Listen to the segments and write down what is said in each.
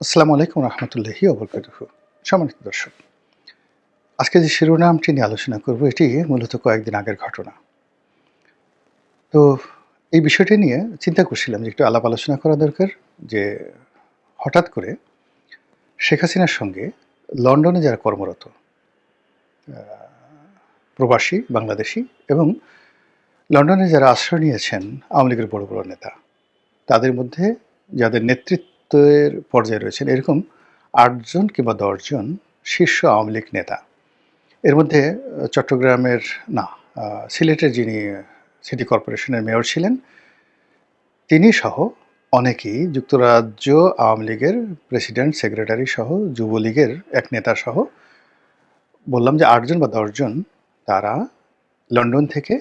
আসসালামু আলাইকুম রহমতুল্লাহি ওবরকাতুহু। সম্মানিত দর্শক, আজকে যে শিরোনামটি নিয়ে আলোচনা করব এটি মূলত কয়েকদিন আগের ঘটনা। তো এই বিষয়টি নিয়ে চিন্তা করছিলাম যে একটু আলাপ আলোচনা করা দরকার। যে হঠাৎ করে শেখ হাসিনার সঙ্গে লন্ডনে যারা কর্মরত প্রবাসী বাংলাদেশি এবং লন্ডনে যারা আশ্রয় নিয়েছেন আওয়ামী লীগের বড় বড় নেতা, তাদের মধ্যে যাদের নেতৃত্বের পর্যায়ে রয়েছেন এরকম ৮ জন কিংবা ১০ জন শীর্ষ আওয়ামী লীগ নেতা, এর মধ্যে চট্টগ্রামের না সিলেটের যিনি সিটি কর্পোরেশনের মেয়র ছিলেন, তিনি সহ অনেকেই যুক্তরাজ্য আওয়ামী লীগের প্রেসিডেন্ট, সেক্রেটারি সহ যুবলীগের এক নেতা সহ বললাম যে ৮ জন বা ১০ জন তারা লন্ডন থেকে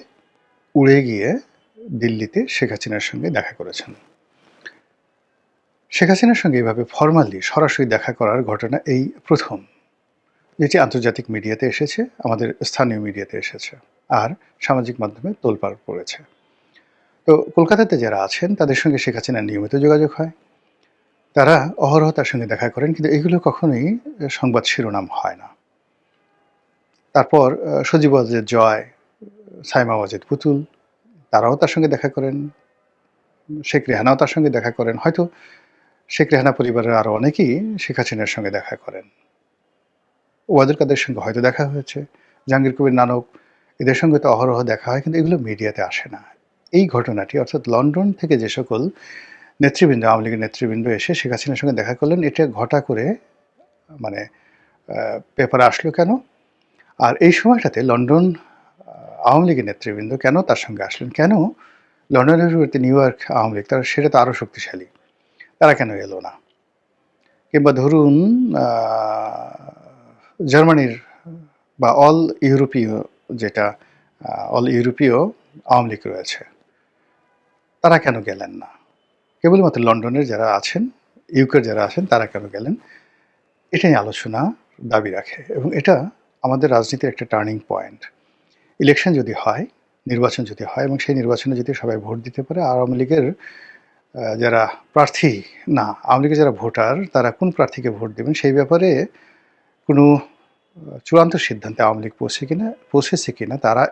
উড়ে গিয়ে দিল্লিতে শেখ হাসিনার সঙ্গে দেখা করেছেন। শেখ হাসিনার সঙ্গে এভাবে ফরমালি সরাসরি দেখা করার ঘটনা এই প্রথম, যেটি আন্তর্জাতিক মিডিয়াতে এসেছে, আমাদের স্থানীয় মিডিয়াতে এসেছে আর সামাজিক মাধ্যমে তোলপাড় পড়েছে। তো কলকাতাতে যারা আছেন তাদের সঙ্গে শেখ হাসিনার নিয়মিত যোগাযোগ হয়, তারা অহরহ তার সঙ্গে দেখা করেন, কিন্তু এগুলো কখনোই সংবাদ শিরোনাম হয় না। তারপর সজীব ওয়াজেদ জয়, সাইমা ওয়াজেদ পুতুল, তারাও তার সঙ্গে দেখা করেন, শেখ রেহানাও তার সঙ্গে দেখা করেন, হয়তো শেখ রেহানা পরিবারের আরও অনেকেই শেখ হাসিনার সঙ্গে দেখা করেন। ওয়াদুল কাদের সঙ্গে হয়তো দেখা হয়েছে, জাহাঙ্গীর কবির নানক, এদের সঙ্গে তো অহরহ দেখা হয়, কিন্তু এগুলো মিডিয়াতে আসে না। এই ঘটনাটি অর্থাৎ লন্ডন থেকে যে সকল নেতৃবৃন্দ, আওয়ামী লীগের নেতৃবৃন্দ এসে শেখ হাসিনার সঙ্গে দেখা করলেন, এটা ঘটা করে মানে পেপারে আসলো কেন? আর এই সময়টাতে লন্ডন আওয়ামী লীগের নেতৃবৃন্দ কেন তার সঙ্গে আসলেন? কেন লন্ডনের বিপরীতে নিউ ইয়র্ক আওয়ামী লীগ, তারা সেটা তো আরও শক্তিশালী, তারা কেন এলো না? কিংবা ধরুন জার্মানির বা অল ইউরোপীয়, যেটা অল ইউরোপীয় আওয়ামী লীগ রয়েছে, তারা কেন গেলেন না? কেবলমাত্র লন্ডনের যারা আছেন, ইউকের যারা আছেন, তারা কেন গেলেন? এটা নিয়ে আলোচনা দাবি রাখে এবং এটা আমাদের রাজনীতির একটা টার্নিং পয়েন্ট। ইলেকশন যদি হয়, নির্বাচন যদি হয় এবং সেই নির্বাচনে যদি সবাই ভোট দিতে পারে, আওয়ামী লীগের যারা প্রার্থী, না আওয়ামী লীগের যারা ভোটার, তারা কোন প্রার্থীকে ভোট দেবেন সেই ব্যাপারে কোনো চূড়ান্ত সিদ্ধান্তে আওয়ামী লীগ পৌঁছেছে কিনা তারা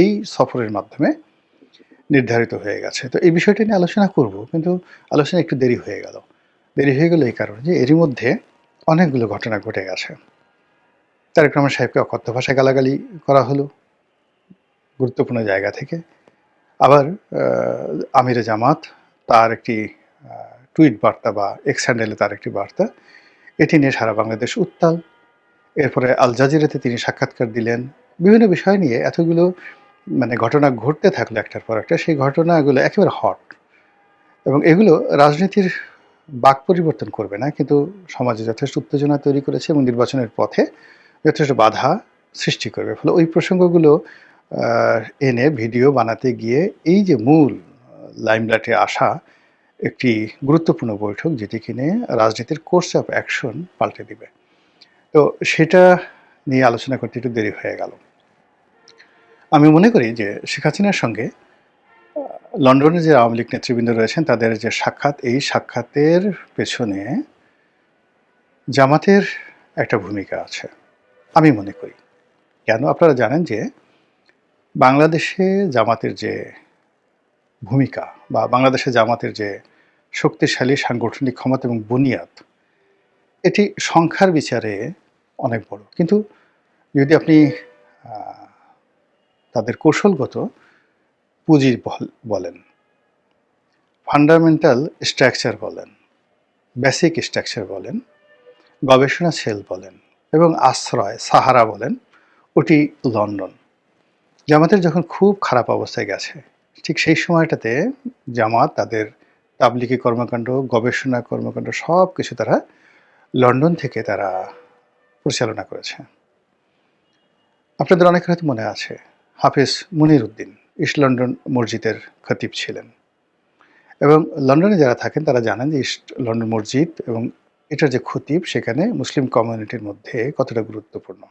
এই সফরের মাধ্যমে নির্ধারিত হয়ে গেছে। তো এই বিষয়টি নিয়ে আলোচনা করব, কিন্তু আলোচনা একটু দেরি হয়ে গেল। দেরি হয়ে গেল এই কারণে যে এরই মধ্যে অনেকগুলো ঘটনা ঘটে গেছে। তারেক রহমান সাহেবকে অকথ্য ভাষায় গালাগালি করা হলো গুরুত্বপূর্ণ জায়গা থেকে। আবার আমিরে জামাত তার একটি টুইট বার্তা বা এক্স হ্যান্ডেলে তার একটি বার্তা, এটি নিয়ে সারা বাংলাদেশ উত্তাল। এরপরে আল জাজিরাতে তিনি সাক্ষাৎকার দিলেন। বিভিন্ন বিষয় নিয়ে এতগুলো ঘটনা ঘটতে থাকলো একটার পর একটা। সেই ঘটনাগুলো একেবারে হট এবং এগুলো রাজনীতির বাক পরিবর্তন করবে না, কিন্তু সমাজে যথেষ্ট উত্তেজনা তৈরি করেছে এবং নির্বাচনের পথে যথেষ্ট বাধা সৃষ্টি করবে। ফলে ওই প্রসঙ্গগুলো এনে ভিডিও বানাতে গিয়ে এই যে মূল লাইমলাইটে আসা একটি গুরুত্বপূর্ণ বৈঠক, যেটি কিনে রাজনীতির কোর্স অফ অ্যাকশন পাল্টে দিবে, তো সেটা নিয়ে আলোচনা করতে একটু দেরি হয়ে গেল। আমি মনে করি যে শেখ হাসিনার সঙ্গে লন্ডনে যে আওয়ামী লীগ নেতৃবৃন্দ রয়েছেন তাদের যে সাক্ষাৎ, এই সাক্ষাতের পেছনে জামাতের একটা ভূমিকা আছে আমি মনে করি। কেন? আপনারা জানেন যে বাংলাদেশে জামাতের যে ভূমিকা বা বাংলাদেশে জামাতের যে শক্তিশালী সাংগঠনিক ক্ষমতা এবং বুনিয়াদ, এটি সংখ্যার বিচারে অনেক বড়, কিন্তু যদি আপনি তাদের কৌশলগত পুঁজি বলেন, ফান্ডামেন্টাল স্ট্রাকচার বলেন, বেসিক স্ট্রাকচার বলেন, গবেষণা সেল বলেন এবং আশ্রয় সাহারা বলেন, ওটি লন্ডন। জামাতের যখন খুব খারাপ অবস্থায় গেছে, ঠিক সেই সময়টাতে জামাত তাদের তাবলিগি কর্মকাণ্ড, গবেষণা কর্মকাণ্ড সব কিছু তারা লন্ডন থেকে তারা পরিচালনা করেছে। আপনাদের অনেকের হয়তো মনে আছে, হাফেজ মুনির উদ্দিন ইস্ট লন্ডন মসজিদের খতিব ছিলেন এবং লন্ডনে যারা থাকেন তারা জানেন যে ইস্ট লন্ডন মসজিদ এবং এটার যে খতিব সেখানে মুসলিম কমিউনিটির মধ্যে কতটা গুরুত্বপূর্ণ।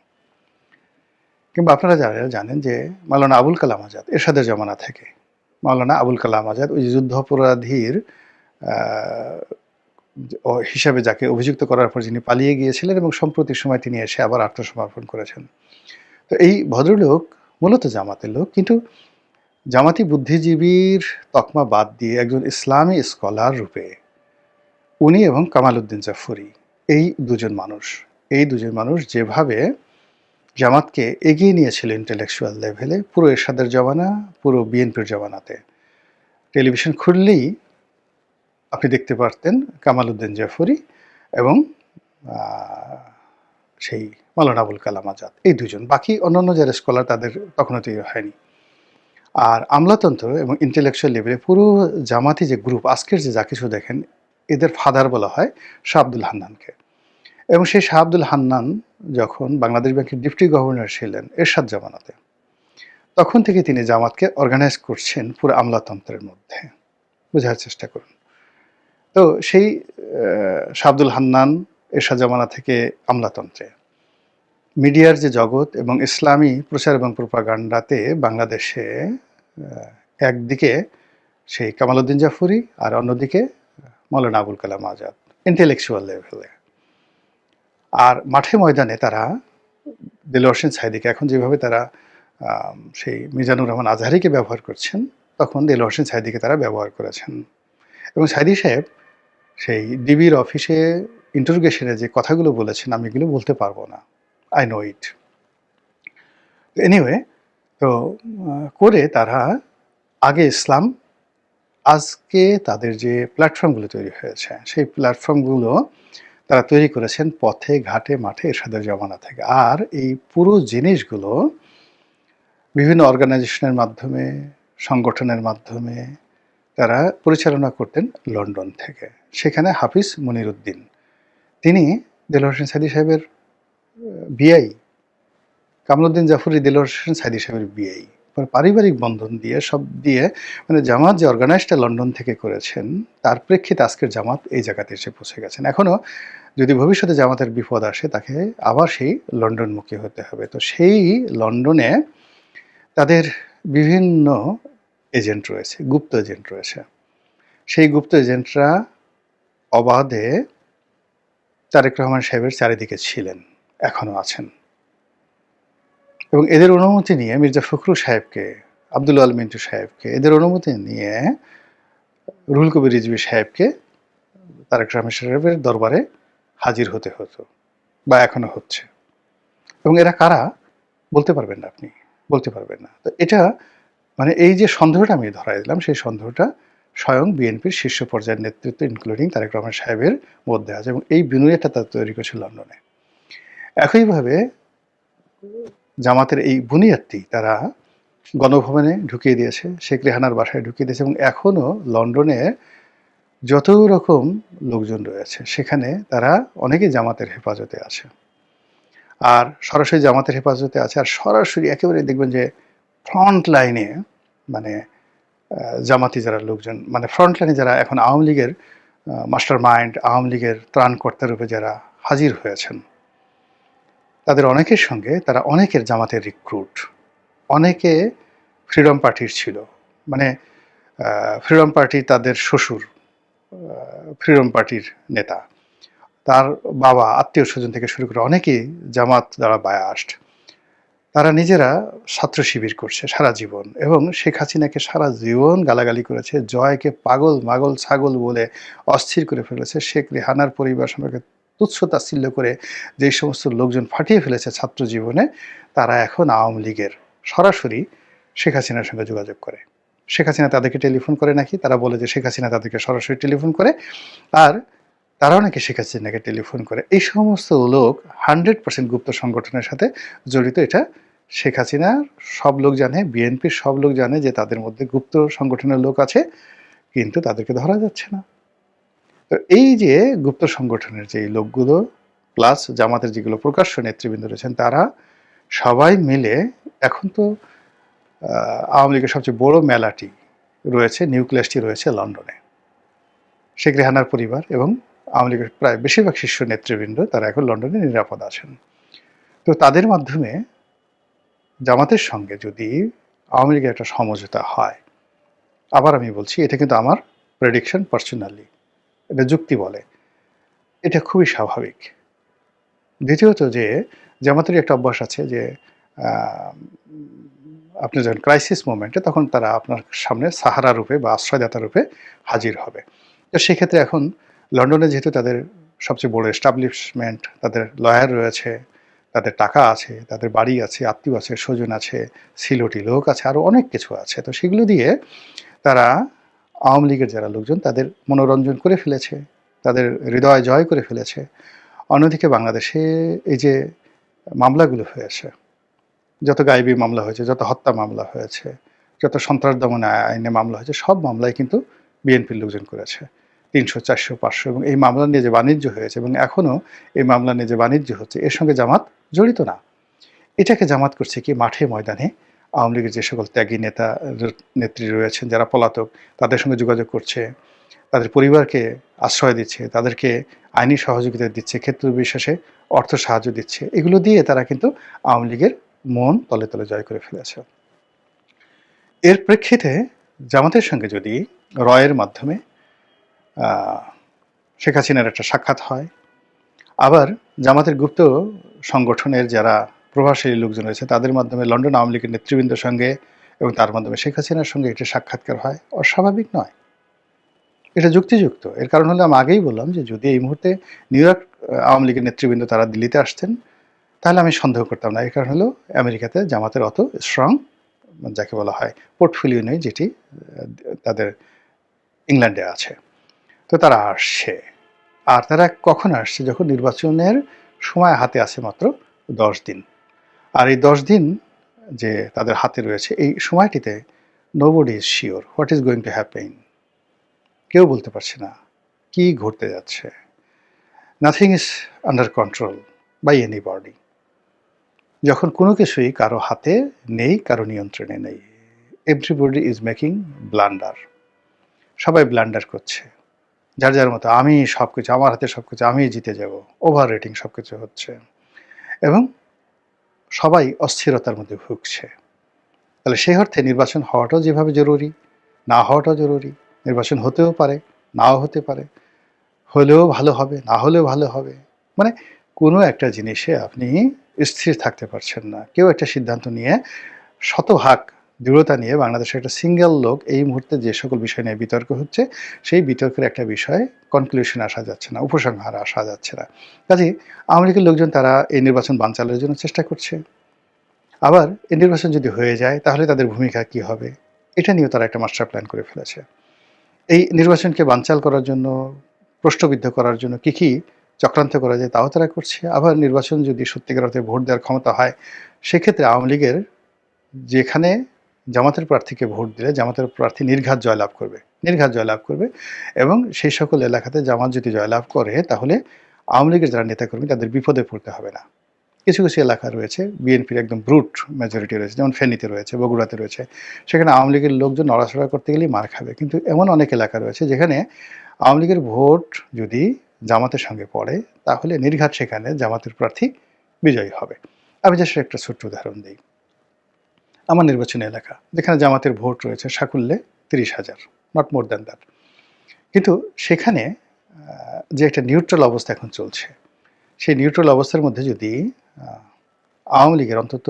কিংবা আপনারা যারা জানেন যে মাওলানা আবুল কালাম আজাদ এরশাদের জমানা থেকে, মাওলানা আবুল কালাম আজাদ ওই যুদ্ধাপরাধীর হিসাবে যাকে অভিযুক্ত করার পর যিনি পালিয়ে গিয়েছিলেন এবং সম্প্রতি সময় তিনি এসে আবার আত্মসমর্পণ করেছেন। তো এই ভদ্রলোক মূলত জামাতের লোক, কিন্তু জামাতি বুদ্ধিজীবীর তকমা বাদ দিয়ে একজন ইসলামী স্কলার রূপে উনি এবং কামাল উদ্দিন জাফরি, এই দুজন মানুষ যেভাবে জামাতকে এগিয়ে নিয়েছিল ইন্টেলেকচুয়াল লেভেলে, পুরো এরশাদের জমানা, পুরো বিএনপির জমানাতে টেলিভিশন খুললেই আপনি দেখতে পারতেন কামাল উদ্দিন জাফরি এবং সেই মাওলানা আবুল কালাম আজাদ, এই দুজন। বাকি অন্যান্য যারা স্কলার তাদের তখনও তৈরি হয়নি। আর আমলাতন্ত্র এবং ইন্টেলেকচুয়াল লেভেলে পুরো জামাতি যে গ্রুপ, আজকের যে যা কিছু দেখেন, এদের ফাদার বলা হয় শাহ আব্দুল হান্নানকে। এবং সেই শাহ আব্দুল হান্নান যখন বাংলাদেশ ব্যাংকের ডেপুটি গভর্নর ছিলেন এরশাদ জামানাতে, তখন থেকে তিনি জামাতকে অর্গানাইজ করছেন পুরো আমলাতন্ত্রের মধ্যে। বোঝার চেষ্টা করুন। তো সেই শাহ আব্দুল হান্নান এরশাদ জামানা থেকে আমলাতন্ত্রে, মিডিয়ার যে জগৎ এবং ইসলামী প্রচার এবং প্রোপাগান্ডাতে বাংলাদেশে একদিকে সেই কামাল উদ্দিন জাফরি আর অন্যদিকে মাওলানা আবুল কালাম আজাদ ইন্টেলেকচুয়াল লেভেলে। আর মাঠে ময়দানে তারা দেলোয়ার হোসেন সাঈদীকে এখন যেভাবে তারা সেই মিজানুর রহমান আজহারিকে ব্যবহার করছেন, তখন দেলোয়ার হোসেন সাঈদীকে তারা ব্যবহার করেছেন। এবং সাঈদী সাহেব সেই ডিবির অফিসে ইন্টারোগেশনে যে কথাগুলো বলেছেন, আমি এগুলো বলতে পারবো না, আই নো ইট। এনিওয়ে, তো করে তারা আগে ইসলাম, আজকে তাদের যে প্ল্যাটফর্মগুলো তৈরি হয়েছে, সেই প্ল্যাটফর্মগুলো তারা তৈরি করেছেন পথে ঘাটে মাঠে এরশাদের জমানা থেকে। আর এই পুরো জিনিসগুলো বিভিন্ন অর্গানাইজেশনের মাধ্যমে, সংগঠনের মাধ্যমে তারা পরিচালনা করতেন লন্ডন থেকে। সেখানে হাফিজ মনির উদ্দিন, তিনি দেলোয়ার হোসেন সাঈদী সাহেবের বিআই, কামাল উদ্দিন জাফরি দেলোয়ার হোসেন সাঈদী সাহেবের বিআই। পারিবারিক বন্ধন দিয়ে সব দিয়ে, মানে জামাত যে অর্গানাইজটা লন্ডন থেকে করেছেন, তার প্রেক্ষিতে আজকের জামাত এই জায়গাতে এসে পৌঁছে গেছেন। এখনও যদি ভবিষ্যতে জামাতের বিপদ আসে, তাকে আবার সেই লন্ডনমুখী হতে হবে। তো সেই লন্ডনে তাদের বিভিন্ন এজেন্ট রয়েছে, গুপ্ত এজেন্ট রয়েছে। সেই গুপ্ত এজেন্টরা অবাধে তারেক রহমান সাহেবের চারিদিকে ছিলেন, এখনও আছেন। এবং এদের অনুমতি নিয়ে মির্জা ফখরুল সাহেবকে, আব্দুল আল মিন্টু সাহেবকে, এদের অনুমতি নিয়ে রুহুল কবির রিজভী সাহেবকে তারেক রহমান সাহেবের দরবারে হাজির হতে হতো, বা এখনো হচ্ছে। এবং এরা কারা বলতে পারবেন না, আপনি বলতে পারবেন না। তো এটা মানে এই যে সন্দেহটা আমি ধরাই দিলাম, সেই সন্দেহটা স্বয়ং বিএনপির শীর্ষ পর্যায়ের নেতৃত্ব ইনক্লুডিং তারেক রহমান সাহেবের মধ্যে আছে, এবং এই বিনয়টা তারা তৈরি করেছে লন্ডনে। একইভাবে জামাতের এই বুনিয়াদটি তারা গণভবনে ঢুকিয়ে দিয়েছে, শেখ রেহানার বাসায় ঢুকিয়ে দিয়েছে, এবং এখনও লন্ডনে যত রকম লোকজন রয়েছে সেখানে তারা অনেকেই জামাতের হেফাজতে আছে, আর সরাসরি জামাতের হেফাজতে আছে, আর সরাসরি একেবারে দেখবেন যে ফ্রন্ট লাইনে, মানে জামাতি যারা লোকজন, মানে ফ্রন্ট লাইনে যারা এখন আওয়ামী লীগের মাস্টার মাইন্ড, আওয়ামী লীগের ত্রাণকর্তা রূপে যারা হাজির হয়েছেন, তাদের অনেকের সঙ্গে তারা অনেকের জামাতের রিক্রুট, অনেকে ফ্রিডম পার্টির ছিল, মানে ফ্রিডম পার্টি তাদের শ্বশুর ফ্রিডম পার্টির নেতা, তার বাবা, আত্মীয় স্বজন থেকে শুরু করে অনেকেই জামাত দ্বারা বায়াস্ট। তারা নিজেরা ছাত্র শিবির করছে সারা জীবন, এবং শেখ হাসিনাকে সারা জীবন গালাগালি করেছে, জয়কে পাগল মাগল ছাগল বলে অস্থির করে ফেলেছে, শেখ রেহানার পরিবার সম্পর্কে তুচ্ছ তাচ্ছিল্য করে যে সমস্ত লোকজন ফাটিয়ে ফেলেছে ছাত্র জীবনে, তারা এখন আওয়ামী লীগের সরাসরি শেখ হাসিনার সঙ্গে যোগাযোগ করে। শেখ হাসিনা তাদেরকে টেলিফোন করে নাকি, তারা বলে যে শেখ হাসিনা তাদেরকে সরাসরি টেলিফোন করে, আর তারাও নাকি শেখ হাসিনাকে টেলিফোন করে। এই সমস্ত লোক 100% গুপ্ত সংগঠনের সাথে জড়িত। এটা শেখ হাসিনার সব লোক জানে, বিএনপির সব লোক জানে যে তাদের মধ্যে গুপ্ত সংগঠনের লোক আছে, কিন্তু তাদেরকে ধরা যাচ্ছে না। তো এই যে গুপ্ত সংগঠনের যে লোকগুলো প্লাস জামাতের যেগুলো প্রকাশ্য নেতৃবৃন্দ রয়েছেন, তারা সবাই মিলে এখন তো আওয়ামী লীগের সবচেয়ে বড় মেলাটি রয়েছে, নিউক্লিয়াসটি রয়েছে লন্ডনে। শেখ রেহানার পরিবার এবং আওয়ামী লীগের প্রায় বেশিরভাগ শীর্ষ নেতৃবৃন্দ তারা এখন লন্ডনে নিরাপদ আছেন। তো তাদের মাধ্যমে জামাতের সঙ্গে যদি আওয়ামী লীগের একটা সমঝোতা হয়, আবার আমি বলছি এটা কিন্তু আমার প্রেডিকশন পার্সোনালি, এটা যুক্তি বলে, এটা খুবই স্বাভাবিক। দ্বিতীয়ত যে জামাতেরই একটা অভ্যাস আছে যে আ আপনি যখন ক্রাইসিস মোমেন্টে তখন তারা আপনার সামনে সাহারা রূপে বা আশ্রয়দাতা রূপে হাজির হবে। তো সেক্ষেত্রে এখন লন্ডনে যেহেতু তাদের সবচেয়ে বড় এস্টাবলিশমেন্ট, তাদের লয়ার রয়েছে, তাদের টাকা আছে, তাদের বাড়ি আছে, আত্মীয় আছে, স্বজন আছে, সিলটি লোক আছে, আরও অনেক কিছু আছে। তো সেগুলো দিয়ে তারা আওয়ামী লীগের যারা লোকজন তাদের মনোরঞ্জন করে ফেলেছে, তাদের হৃদয় জয় করে ফেলেছে। অন্যদিকে বাংলাদেশে এই যে মামলাগুলো হয়েছে, যত গায়েবী মামলা হয়েছে, যত হত্যা মামলা হয়েছে, যত সন্ত্রাস দমন আইনে মামলা হয়েছে, সব মামলাই কিন্তু বিএনপির লোকজন করেছে। ৩০০, ৪০০, ৫০০ এবং এই মামলা নিয়ে যে বাণিজ্য হয়েছে এবং এখনও এই মামলা নিয়ে যে বাণিজ্য হচ্ছে এর সঙ্গে জামাত জড়িত না। এটাকে জামাত করছে কি মাঠে ময়দানে আওয়ামী লীগের যে সকল ত্যাগী নেতা নেত্রী রয়েছেন যারা পলাতক তাদের সঙ্গে যোগাযোগ করছে, তাদের পরিবারকে আশ্রয় দিচ্ছে, তাদেরকে আইনি সহযোগিতা দিচ্ছে, ক্ষেত্র বিশেষে অর্থ সাহায্য দিচ্ছে। এগুলো দিয়ে তারা কিন্তু আওয়ামী লীগের মন তলে তলে জয় করে ফেলেছে। এর প্রেক্ষিতে জামাতের সঙ্গে যদি রয়ের মাধ্যমে শেখ হাসিনার একটা সাক্ষাৎ হয়, আবার জামাতের গুপ্ত সংগঠনের যারা প্রভাবশালী লোকজন রয়েছে তাদের মাধ্যমে লন্ডন আওয়ামী লীগের নেতৃবৃন্দের সঙ্গে এবং তার মাধ্যমে শেখ হাসিনার সঙ্গে একটি সাক্ষাৎকার হয়, অস্বাভাবিক নয়, এটা যুক্তিযুক্ত। এর কারণ হলো আমি আগেই বললাম যে যদি এই মুহূর্তে নিউ ইয়র্ক আওয়ামী লীগের নেতৃবৃন্দ তারা দিল্লিতে আসতেন তাহলে আমি সন্দেহ করতাম না। এর কারণ হলো আমেরিকাতে জামাতের অত স্ট্রং যাকে বলা হয় পোর্টফোলিও নেই, যেটি তাদের ইংল্যান্ডে আছে। তো তারা আসছে, আর তারা কখন আসছে? যখন নির্বাচনের সময় হাতে আছে মাত্র 10 দিন। আর এই 10 দিন যে তাদের হাতে রয়েছে এই সময়টিতে nobody is sure what is going to happen. কেউ বলতে পারছে না কি ঘটতে যাচ্ছে। Nothing is under control by anybody. যখন কোনো কিছুই কারো হাতে নেই, কারো নিয়ন্ত্রণে নেই, এভরিবডি ইজ মেকিং ব্লান্ডার। সবাই ব্লান্ডার করছে যার যার মতো। আমি সব কিছু, আমার হাতে সব কিছু, আমি জিতে যাব, ওভার রেটিং সব কিছু হচ্ছে এবং সবাই অস্থিরতার মধ্যে ভুগছে। তাহলে সেই অর্থে নির্বাচন হওয়াটাও যেভাবে জরুরি, না হওয়াটাও জরুরি। নির্বাচন হতেও পারে, নাও হতে পারে, হলেও ভালো হবে, না হলেও ভালো হবে। মানে কোনো একটা জিনিসে আপনি স্থির থাকতে পারছেন না। কেউ একটা সিদ্ধান্ত নিয়ে শতভাগ দৃঢ়তা নিয়ে বাংলাদেশের একটা সিঙ্গেল লোক এই মুহূর্তে যে সকল বিষয় নিয়ে বিতর্ক হচ্ছে সেই বিতর্কের একটা বিষয়ে কনক্লুশনে আসা যাচ্ছে না, উপসংহারে আসা যাচ্ছে না। কাজেই আওয়ামী লীগের লোকজন তারা এই নির্বাচন বানচালের জন্য চেষ্টা করছে। আবার এই নির্বাচন যদি হয়ে যায় তাহলে তাদের ভূমিকা কি হবে এটা নিয়েও তারা একটা মাস্টার প্ল্যান করে ফেলেছে। এই নির্বাচনকে বানচাল করার জন্য, প্রশ্নবিদ্ধ করার জন্য কী চক্রান্ত করা যায় তাও তারা করছে। আবার নির্বাচন যদি সত্যিকার অর্থে ভোট দেওয়ার ক্ষমতা হয় সেক্ষেত্রে আওয়ামী লীগের যেখানে জামাতের প্রার্থীকে ভোট দিলে জামাতের প্রার্থী নির্ঘাত জয়লাভ করবে, নির্ঘাত জয়লাভ করবে এবং সেই সকল এলাকাতে জামাত যদি জয়লাভ করে তাহলে আওয়ামী লীগের যারা নেতাকর্মী তাদের বিপদে পড়তে হবে না। কিছু কিছু এলাকা রয়েছে বিএনপির একদম ব্রুট মেজরিটি রয়েছে, যেমন ফেনীতে রয়েছে, বগুড়াতে রয়েছে, সেখানে আওয়ামী লীগের লোকজন নড়াচড়া করতে গেলেই মার খাবে। কিন্তু এমন অনেক এলাকা রয়েছে যেখানে আওয়ামী লীগের ভোট যদি জামাতের সঙ্গে পড়ে তাহলে নির্ঘাত সেখানে জামাতের প্রার্থী বিজয়ী হবে। আমি জাস্ট একটা ছোট্ট উদাহরণ দিই। আমার নির্বাচনী এলাকা যেখানে জামাতের ভোট রয়েছে সাকুল্যে 30,000, নট মোর দ্যান দ্যাট। কিন্তু সেখানে যে একটা নিউট্রাল অবস্থা এখন চলছে, সেই নিউট্রাল অবস্থার মধ্যে যদি আওয়ামী লীগের অন্তত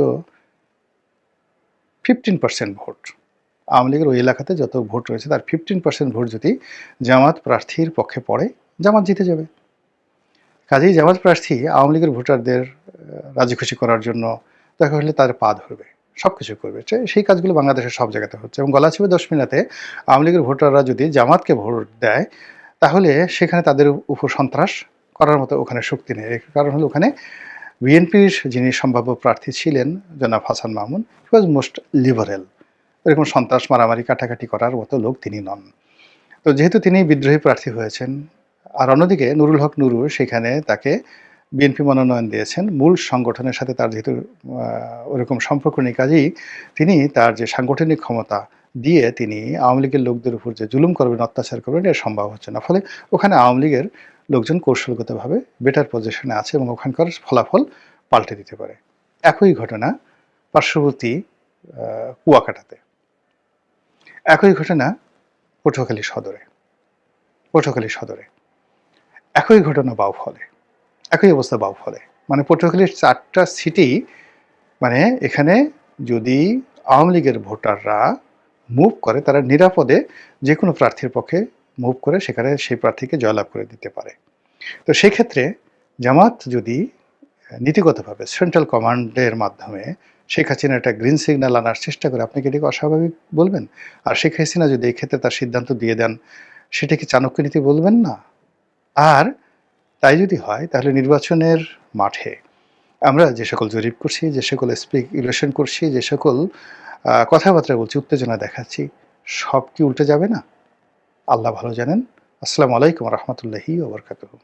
15% ভোট, আওয়ামী লীগের ওই এলাকাতে যত ভোট রয়েছে তার 15% ভোট যদি জামাত প্রার্থীর পক্ষে পড়ে জামাত জিতে যাবে। কাজেই জামাত প্রার্থী আওয়ামী লীগের ভোটারদের রাজি খুশি করার জন্য দেখা হলে তার পা ধরবে, সব কিছু করবে। সেই কাজগুলো বাংলাদেশের সব জায়গাতে হচ্ছে এবং গলাচিপে দশমিনাতে আওয়ামী লীগের ভোটাররা যদি জামাতকে ভোট দেয় তাহলে সেখানে তাদের উপর সন্ত্রাস করার মতো ওখানে শক্তি নেই। কারণ হলো ওখানে বিএনপির যিনি সম্ভাব্য প্রার্থী ছিলেন জনাব হাসান মামুন, হি ওয়াজ মোস্ট লিবারেল। এরকম সন্ত্রাস মারামারি কাটাকাটি করার মতো লোক তিনি নন। তো যেহেতু তিনি বিদ্রোহী প্রার্থী হয়েছেন, আর অন্যদিকে নুরুল হক নুরু সেখানে তাকে বিএনপি মনোনয়ন দিয়েছেন, মূল সংগঠনের সাথে তার যেহেতু ওরকম সম্পর্ক নেই, কাজেই তিনি তার যে সাংগঠনিক ক্ষমতা দিয়ে তিনি আওয়ামী লীগের লোকদের উপর যে জুলুম করবেন, অত্যাচার করবেন এটা সম্ভব হচ্ছে না। ফলে ওখানে আওয়ামী লীগের লোকজন কৌশলগতভাবে বেটার পজিশনে আছে এবং ওখানকার ফলাফল পাল্টে দিতে পারে। একই ঘটনা পার্শ্ববর্তী কুয়াকাটাতে, একই ঘটনা পটুয়াখালী সদরে, পটুয়াখালী সদরে একই ঘটনা বাউফলে, একই অবস্থা বাউফলে। মানে পটুয়াখালীর ৪ টা সিটি, মানে এখানে যদি আওয়ামী লীগের ভোটাররা মুভ করে, তারা নিরাপদে যেকোনো প্রার্থীর পক্ষে মুভ করে সেখানে সেই প্রার্থীকে জয়লাভ করে দিতে পারে। তো সেক্ষেত্রে জামাত যদি নীতিগতভাবে সেন্ট্রাল কমান্ডের মাধ্যমে শেখ হাসিনা একটা গ্রিন সিগন্যাল আনার চেষ্টা করে, আপনি কি এটাকে অস্বাভাবিক বলবেন? আর শেখ হাসিনা যদি এই ক্ষেত্রে তার সিদ্ধান্ত দিয়ে দেন, সেটা কি চাণক্য নীতি বলবেন না? আর তাই যদি হয়, তাহলে নির্বাচনের মাঠে আমরা যে সকল জরিপ করছি, যে সকল স্পেকুলেশন করছি, যে সকল কথাবার্তা বলছি, উত্তেজনা দেখাচ্ছি, সব কি উল্টে যাবে না? আল্লাহ ভালো জানেন। আসসালামু আলাইকুম ওয়া রাহমাতুল্লাহি ওয়া বারাকাতুহু।